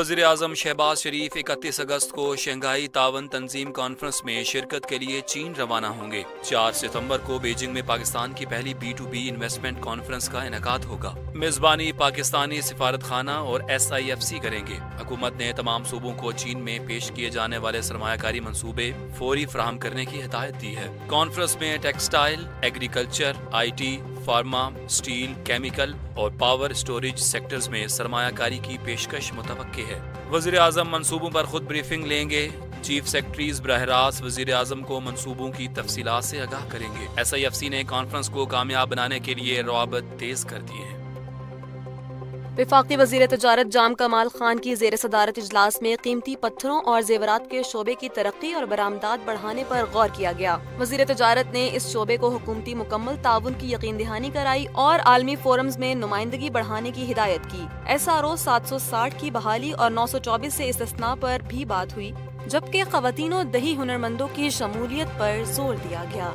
वज़ीर आज़म शहबाज शरीफ 31 अगस्त को शंघाई तावन तंजीम कॉन्फ्रेंस में शिरकत के लिए चीन रवाना होंगे। 4 सितंबर को बीजिंग में पाकिस्तान की पहली B2B इन्वेस्टमेंट कॉन्फ्रेंस का इनेकाद होगा। मेजबानी पाकिस्तानी सिफारत खाना और SIFC करेंगे। हुकूमत ने तमाम सूबों को चीन में पेश किए जाने वाले सरमायाकारी मंसूबे फौरी फराहम करने की हिदायत दी है। कॉन्फ्रेंस में textile, agriculture, IT, pharma, steel, chemical और पावर स्टोरेज सेक्टर्स में सरमायाकारी की पेशकश मुतवक्के है। वज़ीर आज़म मंसूबों पर खुद ब्रीफिंग लेंगे। चीफ सेक्रेटरीज बराह रास्त वज़ीर आज़म को मंसूबों की तफसीलात से आगाह करेंगे। SIFC ने कॉन्फ्रेंस को कामयाब बनाने के लिए रवाबत तेज कर दिए हैं। वफाकी वज़ीर तजारत जाम कमाल खान की ज़ेर सदारत इजलास में कीमती पत्थरों और जेवरात के शोबे की तरक्की और बरामदात बढ़ाने पर गौर किया गया। वज़ीर तजारत ने इस शोबे को हुकूमती मुकम्मल ताउन की यकीन दहानी कराई और आलमी फोरम्स में नुमाइंदगी बढ़ाने की हिदायत की। SRO 760 की बहाली और 924 से इस्तिस्ना पर भी बात हुई, जबकि ख़वातीन और दही हुनरमंदों की शमूलियत पर जोर दिया गया।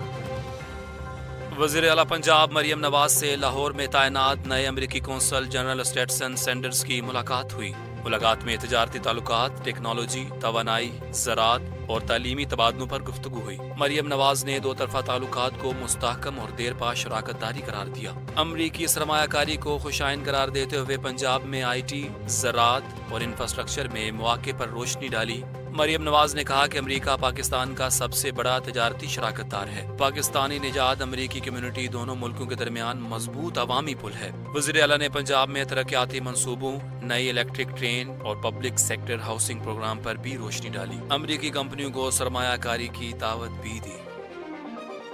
वज़ीर आला पंजाब मरियम नवाज से लाहौर में तैनात नए अमरीकी कौंसल जनरल स्टेटसन सैंडर्स की मुलाकात हुई। मुलाकात में तजारती ताल्लुकात, टेक्नोलॉजी, तवानाई, ज़राअत और तालीमी तबादलों पर गुफ्तगू हुई। मरियम नवाज ने दो तरफा ताल्लुकात को मुस्तहकम और देरपा शराकत दारी करार दिया। अमरीकी सरमायाकारी को खुशाइन करार देते हुए पंजाब में IT, ज़राअत और इंफ्रास्ट्रक्चर में मौके पर रोशनी डाली। मरियम नवाज ने कहा कि अमेरिका पाकिस्तान का सबसे बड़ा तजारती शराकतदार है। पाकिस्तानी निजात अमरीकी कम्युनिटी दोनों मुल्कों के दरमियान मजबूत अवामी पुल है। वज़ीर आला ने पंजाब में तरक्याती मंसूबों, नई इलेक्ट्रिक ट्रेन और पब्लिक सेक्टर हाउसिंग प्रोग्राम पर भी रोशनी डाली। अमरीकी कंपनियों को सरमायाकारी की दावत भी दी।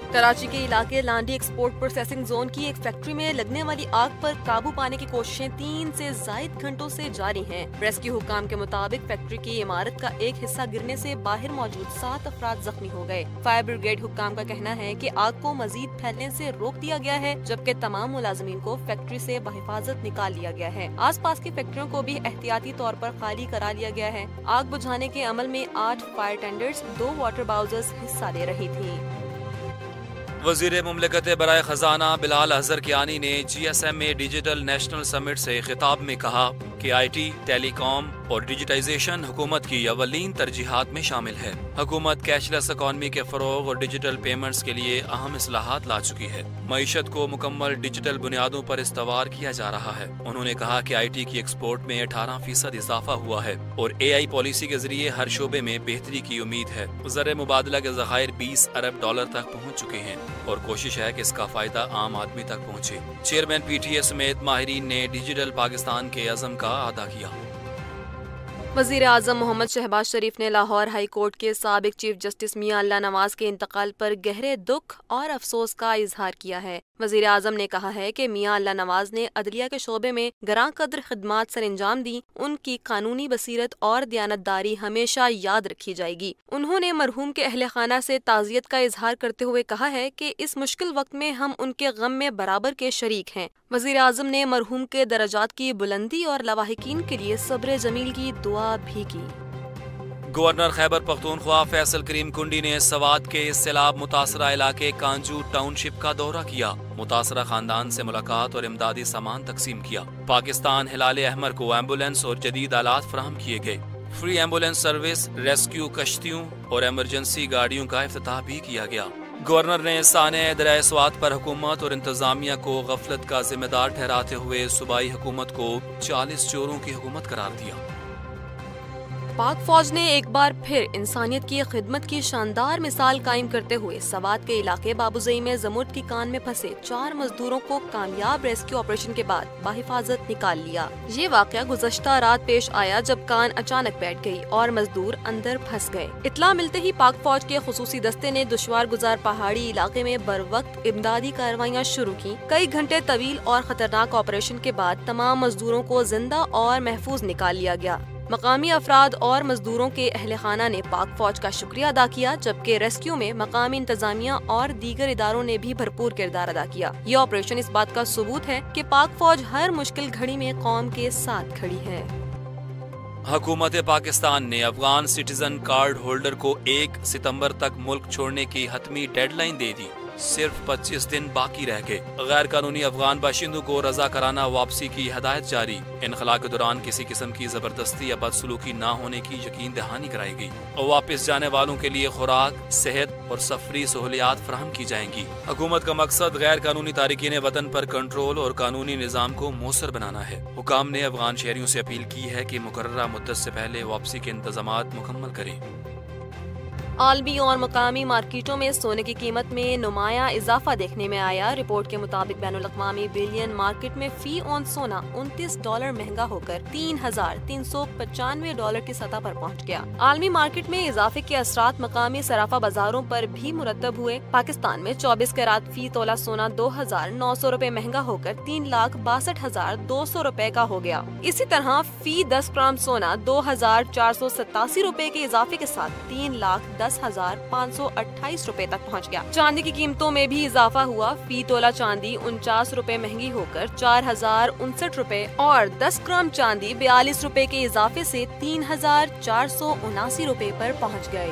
कराची के इलाके लांडी एक्सपोर्ट प्रोसेसिंग जोन की एक फैक्ट्री में लगने वाली आग पर काबू पाने की कोशिशें 3 से ज़ायद घंटों से जारी हैं। रेस्क्यू हुकाम के मुताबिक फैक्ट्री की इमारत का एक हिस्सा गिरने से बाहर मौजूद 7 अफराद जख्मी हो गए। फायर ब्रिगेड हुकाम का कहना है कि आग को मजीद फैलने से रोक दिया गया है, जबकि तमाम मुलाजमीन को फैक्ट्री से बहिफाजत निकाल लिया गया है। आस पास की फैक्ट्रियों को भी एहतियाती तौर पर खाली करा लिया गया है। आग बुझाने के अमल में 8 फायर टेंडर्स, 2 वाटर बाउजर्स हिस्सा ले रही थी। वज़ीर मुमलिकत बराए खजाना बिलाल अजहर कियानी ने GSMA डिजिटल नेशनल समिट से खिताब में कहा कि IT, टेलीकॉम और डिजिटाइजेशन हुकूमत की अवलीन तरजीहात में शामिल है। हुकूमत कैशलेस इकॉनमी के फरोग और डिजिटल पेमेंट्स के लिए अहम इस्लाहात ला चुकी है। मईशत को मुकम्मल डिजिटल बुनियादों पर इस्तवार किया जा रहा है। उन्होंने कहा कि IT की एक्सपोर्ट में 18% इजाफा हुआ है और AI पॉलिसी के जरिए हर शोबे में बेहतरी की उम्मीद है। ज़र मुबादला के ज़खायर $20 अरब तक पहुँच चुके हैं और कोशिश है कि इसका फायदा आम आदमी तक पहुँचे। चेयरमैन PTA समेत माहिरीन ने डिजिटल पाकिस्तान के अज़म का अदा किया। वज़ीर आज़म मोहम्मद शहबाज शरीफ ने लाहौर हाई कोर्ट के साबिक चीफ जस्टिस मियां अल्लाह नवाज के इंतकाल पर गहरे दुख और अफसोस का इजहार किया है। वज़ीर आज़म ने कहा है कि मियां अल्लाह नवाज ने अदलिया के शोबे में गरां कद्र खिदमात सर अंजाम दी। उनकी कानूनी बसीरत और दयानतदारी हमेशा याद रखी जाएगी। उन्होंने मरहूम के अहले खाना से ताज़ियत का इजहार करते हुए कहा है कि इस मुश्किल वक्त में हम उनके गम में बराबर के शरीक हैं। वज़ीर आज़म ने मरहूम के दर्जात की बुलंदी और लवाहिकीन के लिए सब्र जमील की दुआ भी की। गवर्नर खैबर पख्तूनख्वा फैसल करीम कुंडी ने सवात के सैलाब मुतासरा इलाके कांजू टाउनशिप का दौरा किया। मुतासरा खानदान से मुलाकात और इमदादी सामान तकसीम किया। पाकिस्तान हिलाल अहमर को एम्बुलेंस और जदीद आलात फराहम किए गए। फ्री एम्बुलेंस सर्विस, रेस्क्यू कश्तियों और एमरजेंसी गाड़ियों का इफ्तिताह भी किया गया। गवर्नर ने साने दरियाए स्वात पर हुकूमत और इंतजामिया को गफलत का जिम्मेदार ठहराते हुए सूबाई हुकूमत को 40 चोरों की हुकूमत करार दिया। पाक फौज ने एक बार फिर इंसानियत की खिदमत की शानदार मिसाल कायम करते हुए सवात के इलाके बाबूजई में जमुर्द की कान में फंसे 4 मजदूरों को कामयाब रेस्क्यू ऑपरेशन के बाद बाहिफाजत निकाल लिया। ये वाकया गुज़श्ता रात पेश आया जब कान अचानक बैठ गई और मजदूर अंदर फंस गए। इत्तला मिलते ही पाक फौज के खुसूसी दस्ते ने दुश्वार गुजार पहाड़ी इलाके में बर वक्त इमदादी कार्रवाइयाँ शुरू की। कई घंटे तवील और खतरनाक ऑपरेशन के बाद तमाम मजदूरों को जिंदा और महफूज निकाल लिया गया। मकामी अफराद और मजदूरों के अहले खाना ने पाक फौज का शुक्रिया अदा किया, जबकि रेस्क्यू में मकामी इंतजामिया और दीगर इदारों ने भी भरपूर किरदार अदा किया। ये ऑपरेशन इस बात का सबूत है कि पाक फौज हर मुश्किल घड़ी में कौम के साथ खड़ी है। हुकूमत पाकिस्तान ने अफगान सिटीजन कार्ड होल्डर को 1 सितंबर तक मुल्क छोड़ने की हतमी डेडलाइन दे दी। صرف 25 دن باقی رہ گئے۔ غیر قانونی افغان باشندوں کو رضاکارانہ واپسی کی ہدایت جاری۔ انخلا کے دوران کسی قسم کی زبردستی یا بدسلوکی نہ ہونے کی یقین دہانی کرائی گئی اور واپس جانے والوں کے لیے خوراک، صحت اور سفری سہولیات فراہم کی جائیں گی۔ حکومت کا مقصد غیر قانونی تارکین وطن پر کنٹرول اور قانونی نظام کو مؤثر بنانا ہے۔ حکام نے افغان شہریوں سے اپیل کی ہے کہ مقررہ مدت سے پہلے واپسی کے انتظامات مکمل کریں۔ عالمی اور مقامی مارکیٹوں میں سونے کی قیمت میں نمایاں اضافہ دیکھنے میں آیا۔ رپورٹ کے مطابق بین الاقوامی بلین مارکیٹ میں فی اون سونا $29 مہنگا ہو کر $3,395 کی سطح پر پہنچ گیا۔ عالمی مارکیٹ میں اضافے کے اثرات مقامی صرافہ بازاروں پر بھی مرتب ہوئے۔ پاکستان میں 24 کیرات فی تولہ سونا $2,900 مہنگا ہو کر $3,62,200 کا ہو گیا۔ اسی طرح فی 10 گرام سونا $2,487 کے اضافے کے ساتھ $3,10,528 تک پہنچ گیا۔ چاندی کی قیمتوں میں بھی اضافہ ہوا۔ فی تولہ چاندی $49 مہنگی ہو کر $4,059 اور 10 گرام چاندی $42 کے اضافے سے $3,479 پر پہنچ گئی۔